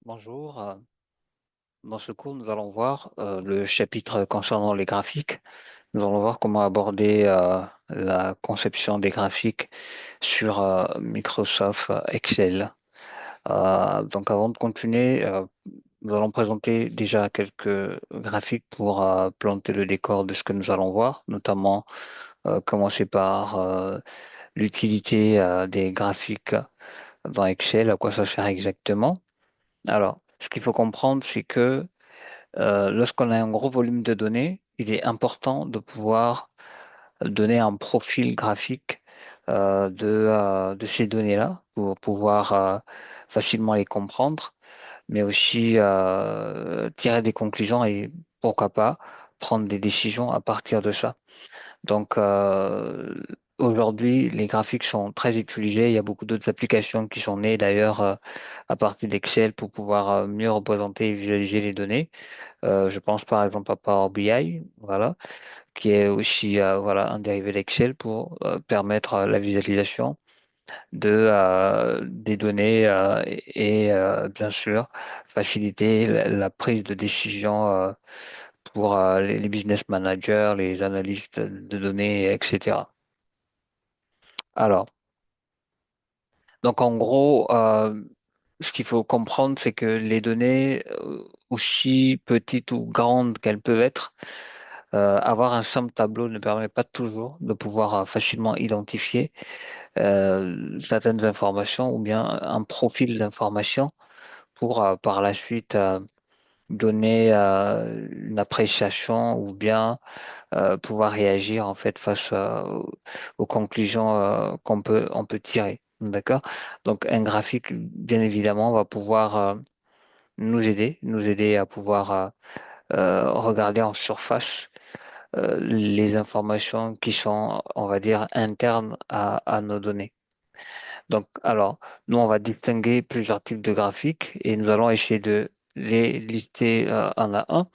Bonjour. Dans ce cours, nous allons voir le chapitre concernant les graphiques. Nous allons voir comment aborder la conception des graphiques sur Microsoft Excel. Donc, avant de continuer, nous allons présenter déjà quelques graphiques pour planter le décor de ce que nous allons voir, notamment commencer par l'utilité des graphiques dans Excel, à quoi ça sert exactement. Alors, ce qu'il faut comprendre, c'est que lorsqu'on a un gros volume de données, il est important de pouvoir donner un profil graphique de ces données-là pour pouvoir facilement les comprendre, mais aussi tirer des conclusions et pourquoi pas prendre des décisions à partir de ça. Donc aujourd'hui, les graphiques sont très utilisés. Il y a beaucoup d'autres applications qui sont nées d'ailleurs à partir d'Excel pour pouvoir mieux représenter et visualiser les données. Je pense par exemple à Power BI, voilà, qui est aussi voilà, un dérivé d'Excel pour permettre la visualisation des données et bien sûr faciliter la prise de décision pour les business managers, les analystes de données, etc. Alors, donc en gros, ce qu'il faut comprendre, c'est que les données, aussi petites ou grandes qu'elles peuvent être, avoir un simple tableau ne permet pas toujours de pouvoir facilement identifier certaines informations ou bien un profil d'information pour par la suite donner une appréciation ou bien pouvoir réagir en fait face aux conclusions on peut tirer. D'accord? Donc un graphique, bien évidemment, va pouvoir nous aider à pouvoir regarder en surface les informations qui sont, on va dire, internes à nos données. Donc, alors, nous, on va distinguer plusieurs types de graphiques et nous allons essayer de les lister un à un.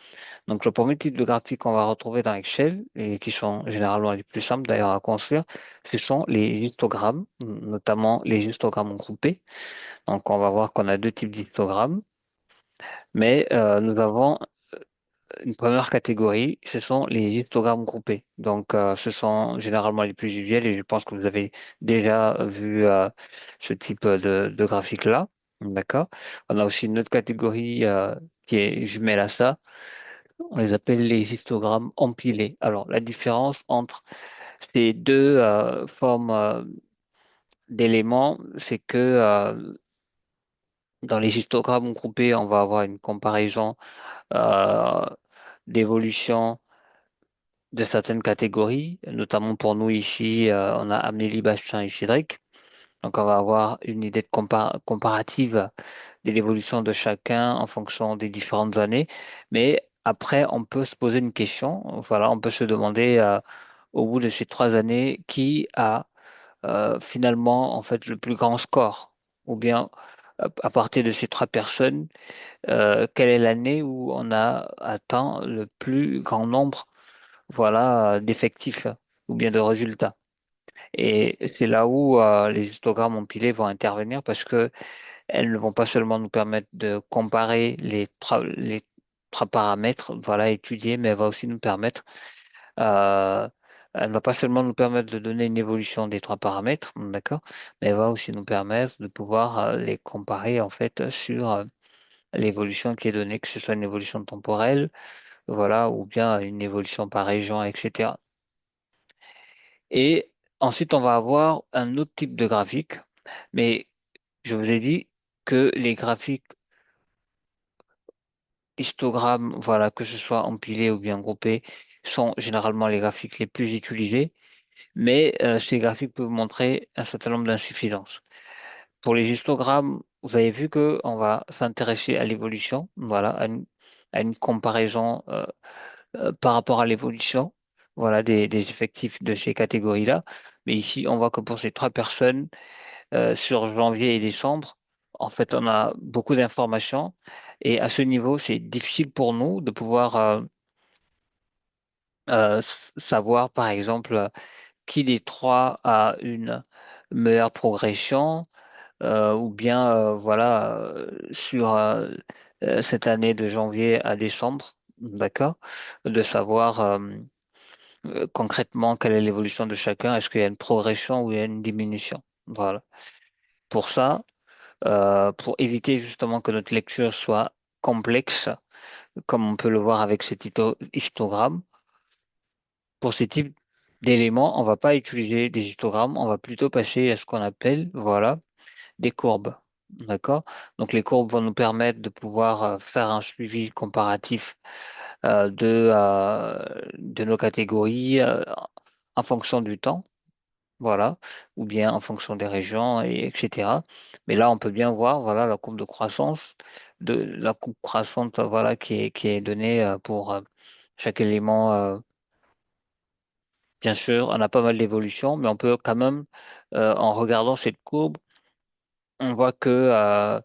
Donc, le premier type de graphique qu'on va retrouver dans Excel et qui sont généralement les plus simples d'ailleurs à construire, ce sont les histogrammes, notamment les histogrammes groupés. Donc, on va voir qu'on a deux types d'histogrammes, mais nous avons une première catégorie, ce sont les histogrammes groupés. Donc, ce sont généralement les plus usuels et je pense que vous avez déjà vu ce type de graphique-là. D'accord? On a aussi une autre catégorie qui est jumelle à ça. On les appelle les histogrammes empilés. Alors, la différence entre ces deux formes d'éléments, c'est que dans les histogrammes groupés, on va avoir une comparaison euh, d'évolution de certaines catégories, notamment pour nous ici, on a Amélie, Bastien et Cédric. Donc, on va avoir une idée de comparative de l'évolution de chacun en fonction des différentes années. Mais après, on peut se poser une question. Voilà, on peut se demander, au bout de ces 3 années, qui a finalement en fait le plus grand score? Ou bien, à partir de ces trois personnes, quelle est l'année où on a atteint le plus grand nombre voilà, d'effectifs ou bien de résultats. Et c'est là où les histogrammes empilés vont intervenir parce que elles ne vont pas seulement nous permettre de comparer les trois paramètres, voilà, étudier, mais elle va aussi nous permettre, euh, elle ne va pas seulement nous permettre de donner une évolution des trois paramètres, d'accord, mais elle va aussi nous permettre de pouvoir les comparer en fait sur l'évolution qui est donnée, que ce soit une évolution temporelle, voilà, ou bien une évolution par région, etc. Et ensuite, on va avoir un autre type de graphique, mais je vous ai dit que les graphiques histogrammes, voilà, que ce soit empilés ou bien groupés, sont généralement les graphiques les plus utilisés, mais ces graphiques peuvent montrer un certain nombre d'insuffisances. Pour les histogrammes, vous avez vu que on va s'intéresser à l'évolution, voilà, à une comparaison par rapport à l'évolution, voilà, des effectifs de ces catégories-là. Mais ici, on voit que pour ces trois personnes, sur janvier et décembre, en fait, on a beaucoup d'informations et à ce niveau, c'est difficile pour nous de pouvoir savoir, par exemple, qui des trois a une meilleure progression ou bien voilà sur cette année de janvier à décembre, d'accord, de savoir concrètement quelle est l'évolution de chacun, est-ce qu'il y a une progression ou il y a une diminution. Voilà. Pour ça, pour éviter justement que notre lecture soit complexe, comme on peut le voir avec cet histogramme, pour ce type d'éléments, on va pas utiliser des histogrammes, on va plutôt passer à ce qu'on appelle, voilà, des courbes. D'accord? Donc les courbes vont nous permettre de pouvoir faire un suivi comparatif de nos catégories en fonction du temps, voilà, ou bien en fonction des régions, etc. Mais là, on peut bien voir, voilà, la courbe de croissance, la courbe croissante, voilà, qui est donnée pour chaque élément. Bien sûr, on a pas mal d'évolutions, mais on peut quand même, en regardant cette courbe, on voit que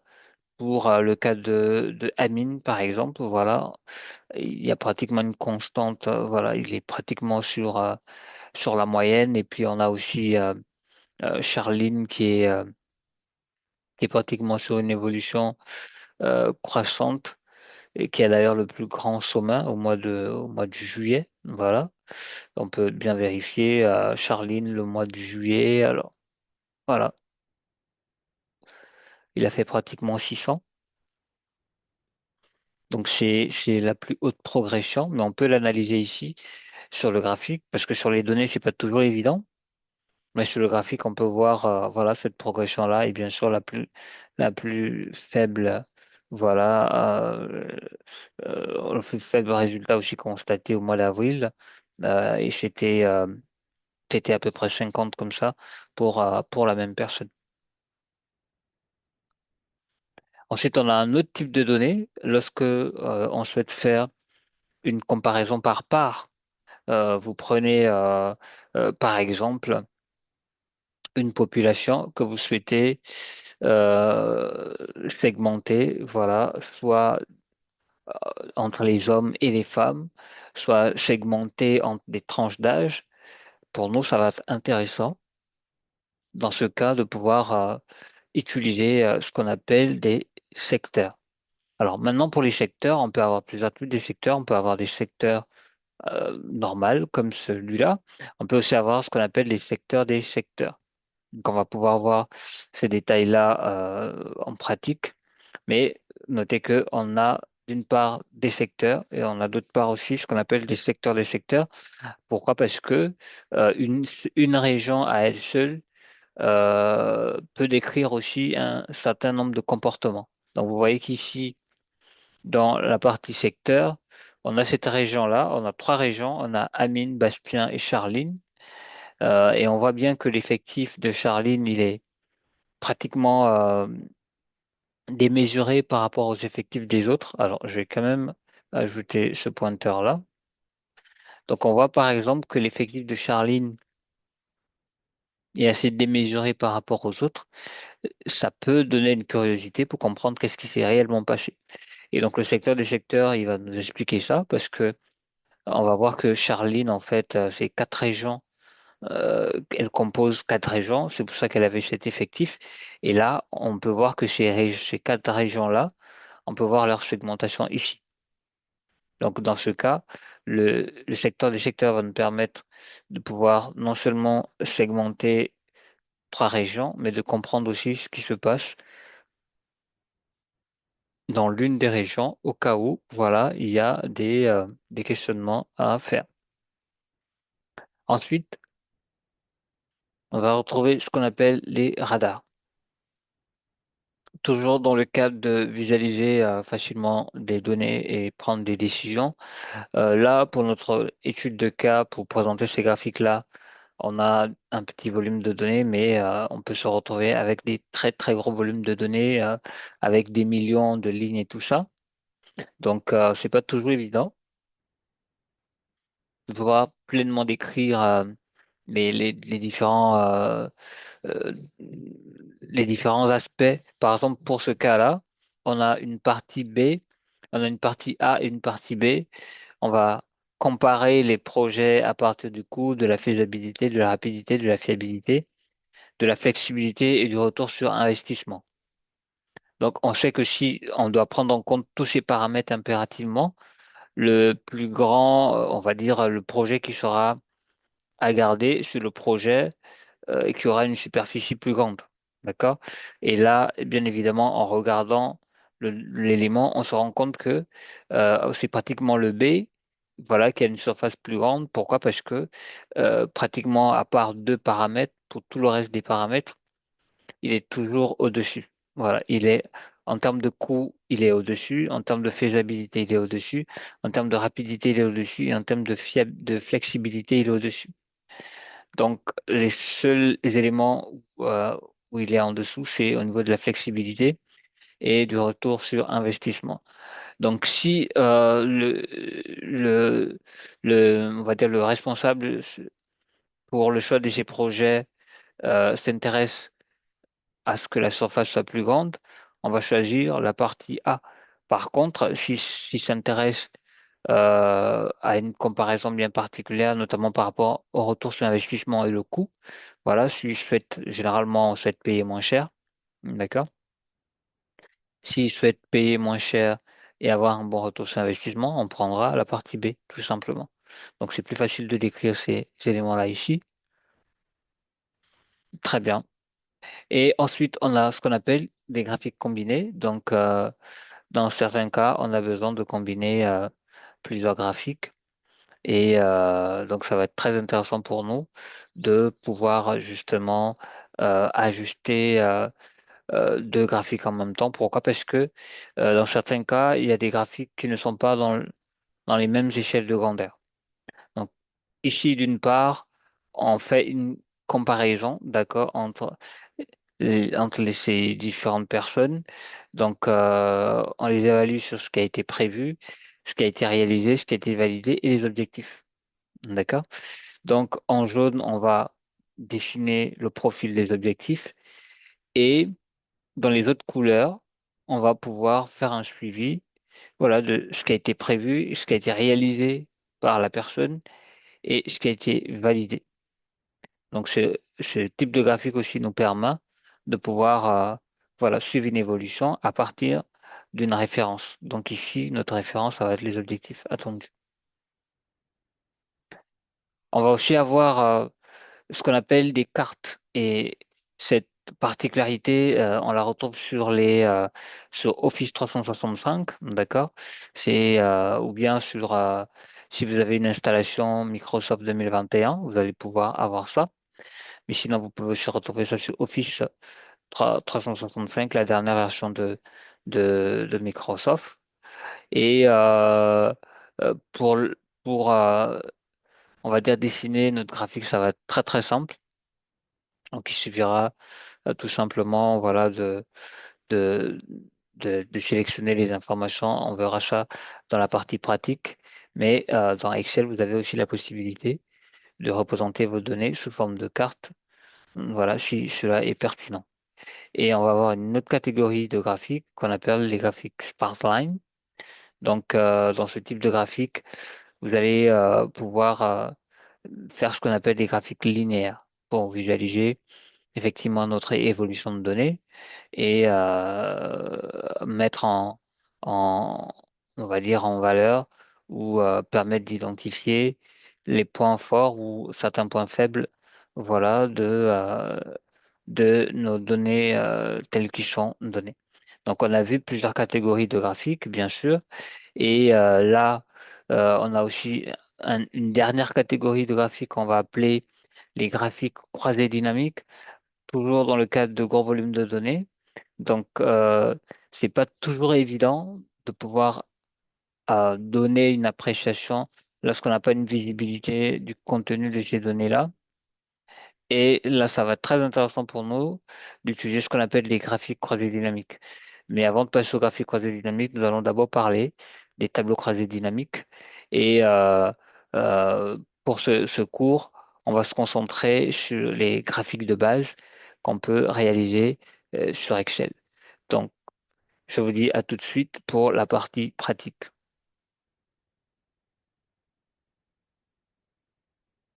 pour le cas de Amine, par exemple, voilà, il y a pratiquement une constante, voilà, il est pratiquement sur la moyenne. Et puis on a aussi Charline qui est pratiquement sur une évolution croissante et qui a d'ailleurs le plus grand sommet au mois de juillet. Voilà, on peut bien vérifier Charline le mois de juillet. Alors voilà, il a fait pratiquement 600. Donc c'est la plus haute progression, mais on peut l'analyser ici sur le graphique parce que sur les données, c'est pas toujours évident. Mais sur le graphique, on peut voir voilà cette progression-là et bien sûr la plus faible, voilà, le plus faible résultat aussi constaté au mois d'avril et c'était à peu près 50 comme ça pour la même personne. Ensuite, on a un autre type de données lorsque on souhaite faire une comparaison par part. Vous prenez par exemple une population que vous souhaitez euh, segmenter, voilà, soit entre les hommes et les femmes, soit segmenter entre des tranches d'âge. Pour nous, ça va être intéressant dans ce cas de pouvoir utiliser ce qu'on appelle des secteurs. Alors maintenant, pour les secteurs, on peut avoir plusieurs types de secteurs. On peut avoir des secteurs normaux comme celui-là. On peut aussi avoir ce qu'on appelle les secteurs des secteurs. Donc, on va pouvoir voir ces détails-là en pratique. Mais notez qu'on a d'une part des secteurs et on a d'autre part aussi ce qu'on appelle des secteurs des secteurs. Pourquoi? Parce que une région à elle seule peut décrire aussi un certain nombre de comportements. Donc vous voyez qu'ici, dans la partie secteur, on a cette région-là, on a trois régions, on a Amine, Bastien et Charline. Et on voit bien que l'effectif de Charline, il est pratiquement démesuré par rapport aux effectifs des autres. Alors, je vais quand même ajouter ce pointeur-là. Donc, on voit par exemple que l'effectif de Charline est assez démesuré par rapport aux autres. Ça peut donner une curiosité pour comprendre qu'est-ce qui s'est réellement passé. Et donc, le secteur des secteurs, il va nous expliquer ça parce que on va voir que Charline, en fait, c'est quatre régions. Elle compose quatre régions. C'est pour ça qu'elle avait cet effectif. Et là, on peut voir que ces quatre régions-là, on peut voir leur segmentation ici. Donc, dans ce cas, le secteur des secteurs va nous permettre de pouvoir non seulement segmenter trois régions, mais de comprendre aussi ce qui se passe dans l'une des régions au cas où, voilà, il y a des questionnements à faire. Ensuite, on va retrouver ce qu'on appelle les radars. Toujours dans le cadre de visualiser facilement des données et prendre des décisions. Là, pour notre étude de cas, pour présenter ces graphiques-là, on a un petit volume de données, mais on peut se retrouver avec des très très gros volumes de données, avec des millions de lignes et tout ça. Donc, c'est pas toujours évident de pouvoir pleinement décrire les euh, les différents aspects. Par exemple, pour ce cas-là, on a une partie B, on a une partie A et une partie B. On va comparer les projets à partir du coût, de la faisabilité, de la rapidité, de la fiabilité. de la flexibilité et du retour sur investissement. Donc, on sait que si on doit prendre en compte tous ces paramètres impérativement, le plus grand, on va dire, le projet qui sera à garder, c'est le projet et qui aura une superficie plus grande. D'accord? Et là, bien évidemment, en regardant l'élément, on se rend compte que c'est pratiquement le B, voilà, qui a une surface plus grande. Pourquoi? Parce que pratiquement, à part deux paramètres, pour tout le reste des paramètres, il est toujours au-dessus. Voilà, il est en termes de coût, il est au-dessus, en termes de faisabilité, il est au-dessus, en termes de rapidité, il est au-dessus, et en termes de flexibilité, il est au-dessus. Donc, les seuls éléments où il est en dessous, c'est au niveau de la flexibilité et du retour sur investissement. Donc, si on va dire le responsable pour le choix de ces projets s'intéresse à ce que la surface soit plus grande, on va choisir la partie A. Par contre, si s'intéresse à une comparaison bien particulière, notamment par rapport au retour sur investissement et le coût, voilà, si je souhaite, généralement, on souhaite payer moins cher, d'accord? Si je souhaite payer moins cher et avoir un bon retour sur investissement, on prendra la partie B, tout simplement. Donc, c'est plus facile de décrire ces éléments-là ici. Très bien. Et ensuite, on a ce qu'on appelle des graphiques combinés. Donc, dans certains cas, on a besoin de combiner plusieurs graphiques. Et donc, ça va être très intéressant pour nous de pouvoir justement ajuster deux graphiques en même temps. Pourquoi? Parce que dans certains cas, il y a des graphiques qui ne sont pas dans les mêmes échelles de grandeur. Donc, ici, d'une part, on fait une comparaison, d'accord, ces différentes personnes. Donc, on les évalue sur ce qui a été prévu, ce qui a été réalisé, ce qui a été validé et les objectifs. D'accord? Donc, en jaune, on va dessiner le profil des objectifs et dans les autres couleurs, on va pouvoir faire un suivi, voilà, de ce qui a été prévu, ce qui a été réalisé par la personne et ce qui a été validé. Donc, ce type de graphique aussi nous permet de pouvoir, voilà, suivre une évolution à partir d'une référence. Donc ici, notre référence, ça va être les objectifs attendus. On va aussi avoir ce qu'on appelle des cartes. Et cette particularité, on la retrouve sur Office 365, d'accord? C'est ou bien si vous avez une installation Microsoft 2021, vous allez pouvoir avoir ça. Mais sinon, vous pouvez aussi retrouver ça sur Office 365, la dernière version de Microsoft. Et pour on va dire dessiner notre graphique, ça va être très très simple. Donc, il suffira tout simplement, voilà, de, de sélectionner les informations. On verra ça dans la partie pratique. Mais dans Excel, vous avez aussi la possibilité de représenter vos données sous forme de carte. Voilà, si cela est pertinent. Et on va avoir une autre catégorie de graphiques qu'on appelle les graphiques Sparseline. Donc, dans ce type de graphique, vous allez pouvoir faire ce qu'on appelle des graphiques linéaires pour visualiser effectivement notre évolution de données et mettre en, on va dire, en valeur ou permettre d'identifier les points forts ou certains points faibles, voilà, de nos données telles qu'elles sont données. Donc, on a vu plusieurs catégories de graphiques, bien sûr, et là, on a aussi une dernière catégorie de graphiques qu'on va appeler les graphiques croisés dynamiques, toujours dans le cadre de gros volumes de données. Donc, c'est pas toujours évident de pouvoir donner une appréciation lorsqu'on n'a pas une visibilité du contenu de ces données-là. Et là, ça va être très intéressant pour nous d'utiliser ce qu'on appelle les graphiques croisés dynamiques. Mais avant de passer aux graphiques croisés dynamiques, nous allons d'abord parler des tableaux croisés dynamiques. Et euh, pour ce cours, on va se concentrer sur les graphiques de base qu'on peut réaliser sur Excel. Donc, je vous dis à tout de suite pour la partie pratique.